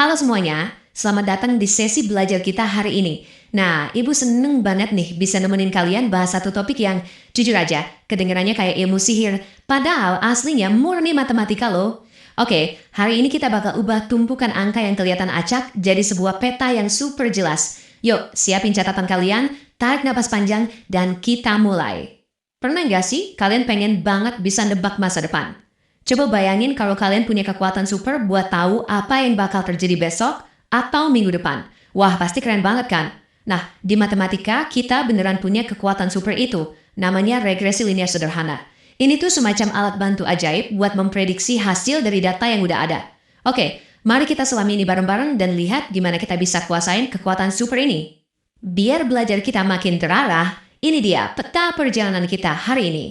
Halo semuanya, selamat datang di sesi belajar kita hari ini. Nah, Ibu seneng banget nih bisa nemenin kalian bahas satu topik yang jujur aja, kedengarannya kayak ilmu sihir. Padahal aslinya murni matematika loh. Oke, hari ini kita bakal ubah tumpukan angka yang kelihatan acak jadi sebuah peta yang super jelas. Yuk, siapin catatan kalian, tarik napas panjang, dan kita mulai. Pernah nggak sih kalian pengen banget bisa nebak masa depan? Coba bayangin kalau kalian punya kekuatan super buat tahu apa yang bakal terjadi besok atau minggu depan. Wah, pasti keren banget kan? Nah, di matematika kita beneran punya kekuatan super itu. Namanya regresi linear sederhana. Ini tuh semacam alat bantu ajaib buat memprediksi hasil dari data yang udah ada. Oke, mari kita selami ini bareng-bareng dan lihat gimana kita bisa kuasain kekuatan super ini. Biar belajar kita makin terarah, ini dia peta perjalanan kita hari ini.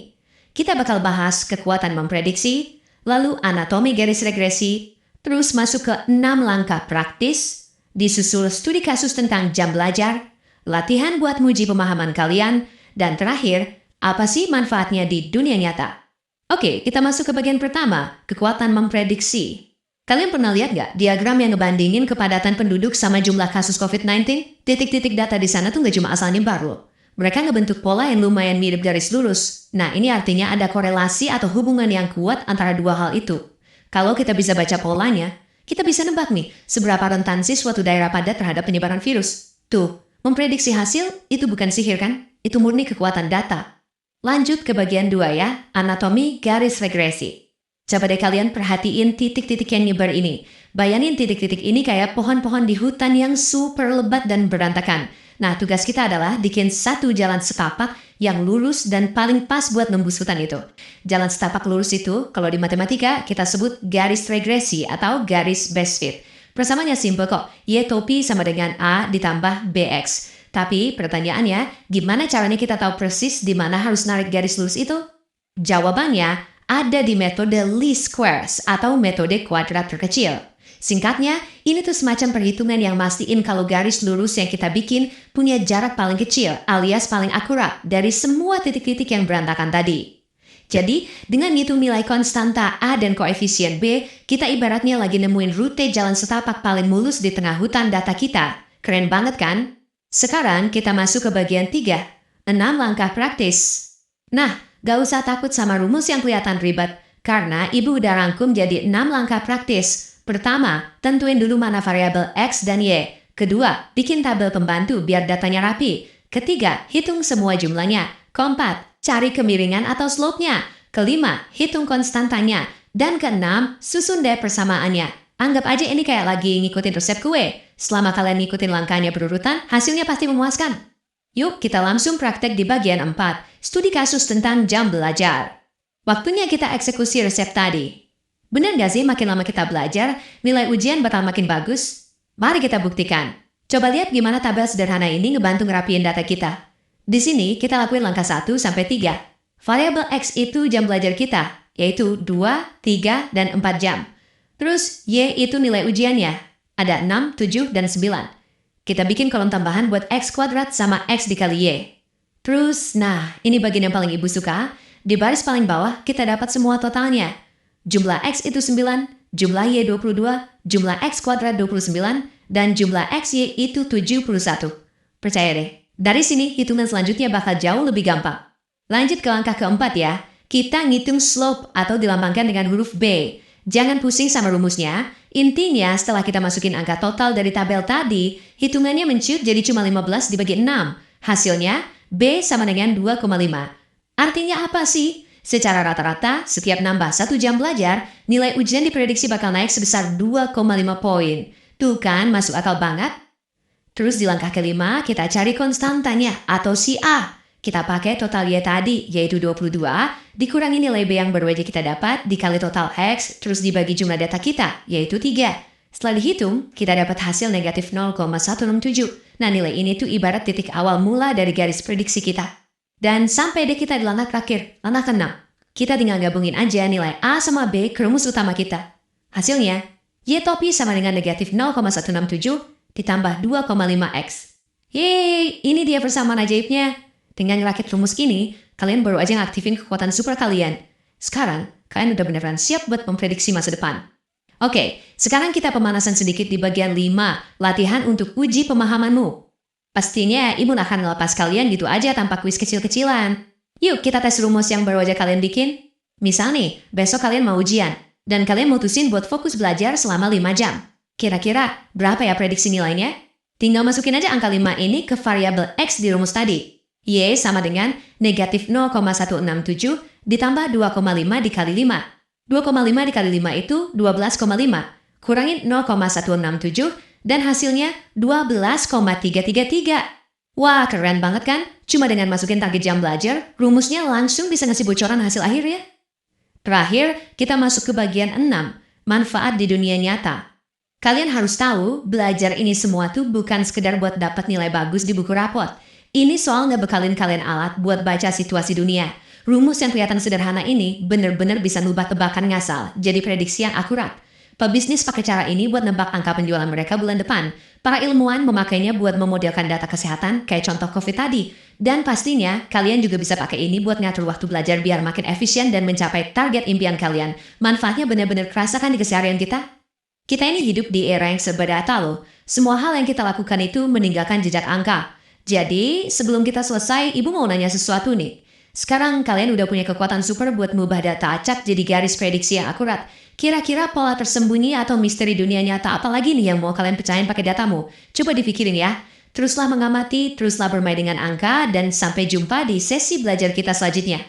Kita bakal bahas kekuatan memprediksi, lalu anatomi garis regresi, terus masuk ke 6 langkah praktis, disusul studi kasus tentang jam belajar, latihan buat nguji pemahaman kalian, dan terakhir, apa sih manfaatnya di dunia nyata? Oke, kita masuk ke bagian pertama, kekuatan memprediksi. Kalian pernah lihat nggak diagram yang ngebandingin kepadatan penduduk sama jumlah kasus COVID-19? Titik-titik data di sana tuh nggak cuma asal nyebar loh. Mereka ngebentuk pola yang lumayan mirip garis lurus. Nah, ini artinya ada korelasi atau hubungan yang kuat antara dua hal itu. Kalau kita bisa baca polanya, kita bisa nebak nih seberapa rentan sih suatu daerah padat terhadap penyebaran virus. Tuh, memprediksi hasil itu bukan sihir kan? Itu murni kekuatan data. Lanjut ke bagian 2 ya, anatomi garis regresi. Coba deh kalian perhatiin titik-titik yang nyebar ini. Bayangin titik-titik ini kayak pohon-pohon di hutan yang super lebat dan berantakan. Nah, tugas kita adalah bikin satu jalan setapak yang lurus dan paling pas buat nembus hutan itu. Jalan setapak lurus itu, kalau di matematika, kita sebut garis regresi atau garis best fit. Persamanya simple kok, Y topi sama dengan A ditambah BX. Tapi pertanyaannya, gimana caranya kita tahu persis di mana harus narik garis lurus itu? Jawabannya ada di metode least squares atau metode kuadrat terkecil. Singkatnya, ini tuh semacam perhitungan yang mastiin kalau garis lurus yang kita bikin punya jarak paling kecil alias paling akurat dari semua titik-titik yang berantakan tadi. Jadi, dengan ngitung nilai konstanta A dan koefisien B, kita ibaratnya lagi nemuin rute jalan setapak paling mulus di tengah hutan data kita. Keren banget kan? Sekarang kita masuk ke bagian 3, 6 langkah praktis. Nah, gak usah takut sama rumus yang kelihatan ribet, karena Ibu udah rangkum jadi 6 langkah praktis. Pertama, tentuin dulu mana variabel X dan Y. Kedua, bikin tabel pembantu biar datanya rapi. Ketiga, hitung semua jumlahnya. Keempat, cari kemiringan atau slope-nya. Kelima, hitung konstantanya. Dan keenam, susun deh persamaannya. Anggap aja ini kayak lagi ngikutin resep kue. Selama kalian ngikutin langkahnya berurutan, hasilnya pasti memuaskan. Yuk, kita langsung praktek di bagian 4, studi kasus tentang jam belajar. Waktunya kita eksekusi resep tadi. Bener gak sih makin lama kita belajar, nilai ujian bakal makin bagus? Mari kita buktikan. Coba lihat gimana tabel sederhana ini ngebantu ngerapiin data kita. Di sini kita lakuin langkah 1 sampai 3. Variabel X itu jam belajar kita, yaitu 2, 3, dan 4 jam. Terus Y itu nilai ujiannya, ada 6, 7, dan 9. Kita bikin kolom tambahan buat X kuadrat sama X dikali Y. Terus, nah ini bagian yang paling Ibu suka. Di baris paling bawah kita dapat semua totalnya. Jumlah X itu 9, jumlah Y 22, jumlah X kuadrat 29, dan jumlah XY itu 71. Percaya deh, dari sini hitungan selanjutnya bakal jauh lebih gampang. Lanjut ke langkah keempat ya, kita ngitung slope atau dilambangkan dengan huruf B. Jangan pusing sama rumusnya, intinya setelah kita masukin angka total dari tabel tadi, hitungannya menciut jadi cuma 15 dibagi 6. Hasilnya, B sama dengan 2,5. Artinya apa sih? Secara rata-rata, setiap nambah 1 jam belajar, nilai ujian diprediksi bakal naik sebesar 2,5 poin. Tuh kan, masuk akal banget? Terus di langkah kelima, kita cari konstantanya atau si A. Kita pakai total Y tadi, yaitu 22, dikurangi nilai B yang baru aja kita dapat, dikali total X, terus dibagi jumlah data kita, yaitu 3. Setelah dihitung, kita dapat hasil negatif 0,167. Nah, nilai ini tuh ibarat titik awal mula dari garis prediksi kita. Dan sampai deh kita di langkah terakhir, langkah ke-6. Kita tinggal gabungin aja nilai A sama B ke rumus utama kita. Hasilnya, Y topi sama dengan negatif 0,167 ditambah 2,5X. Yeay, ini dia persamaan ajaibnya. Dengan ngerakit rumus ini, kalian baru aja ngaktifin kekuatan super kalian. Sekarang, kalian udah beneran siap buat memprediksi masa depan. Oke, sekarang kita pemanasan sedikit di bagian 5, latihan untuk uji pemahamanmu. Pastinya Ibu akan ngelepas kalian gitu aja tanpa kuis kecil-kecilan. Yuk kita tes rumus yang baru aja kalian bikin. Misal nih, besok kalian mau ujian, dan kalian mutusin buat fokus belajar selama 5 jam. Kira-kira berapa ya prediksi nilainya? Tinggal masukin aja angka 5 ini ke variabel X di rumus tadi. Y sama dengan negatif 0,167 ditambah 2,5 dikali 5. 2,5 dikali 5 itu 12,5. Kurangin 0,167 dan hasilnya 12,333. Wah, keren banget kan? Cuma dengan masukin target jam belajar, rumusnya langsung bisa ngasih bocoran hasil akhir ya. Terakhir, kita masuk ke bagian 6, manfaat di dunia nyata. Kalian harus tahu, belajar ini semua tuh bukan sekedar buat dapat nilai bagus di buku rapot. Ini soal ngebekalin kalian alat buat baca situasi dunia. Rumus yang kelihatan sederhana ini bener-bener bisa nubah tebakan ngasal, jadi prediksi yang akurat. Pebisnis pakai cara ini buat nebak angka penjualan mereka bulan depan. Para ilmuwan memakainya buat memodelkan data kesehatan kayak contoh COVID tadi. Dan pastinya, kalian juga bisa pakai ini buat ngatur waktu belajar biar makin efisien dan mencapai target impian kalian. Manfaatnya bener-bener kerasa kan di keseharian kita? Kita ini hidup di era yang serba data loh. Semua hal yang kita lakukan itu meninggalkan jejak angka. Jadi, sebelum kita selesai, Ibu mau nanya sesuatu nih. Sekarang kalian udah punya kekuatan super buat mengubah data acak jadi garis prediksi yang akurat. Kira-kira pola tersembunyi atau misteri dunia nyata apa lagi nih yang mau kalian pecahin pakai datamu? Coba dipikirin ya. Teruslah mengamati, teruslah bermain dengan angka, dan sampai jumpa di sesi belajar kita selanjutnya.